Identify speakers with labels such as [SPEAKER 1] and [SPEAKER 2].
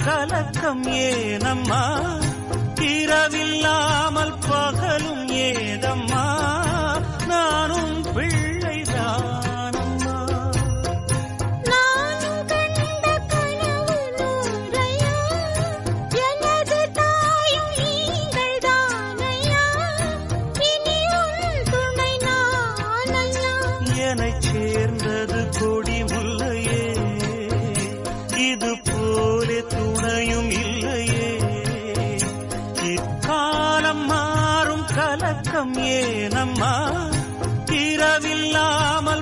[SPEAKER 1] கலக்கம் ஏனம்மா, இரவில்லாமல் பகலும் ஏதம்மா, நானும் பிள்ளைதானம்மா.
[SPEAKER 2] நானும் கண்ட கனவு நூறையா, எனது தாயும் நீங்கள் தானையா, இனி உன் துணை நானையா.
[SPEAKER 1] என்னைச் சேர்ந்தது கொடி முல்லையே, இது போலே துணையும் இல்லையே. இக்காலம் மாறும் கலக்கம் ஏனம்மா, இரவில்லாமல்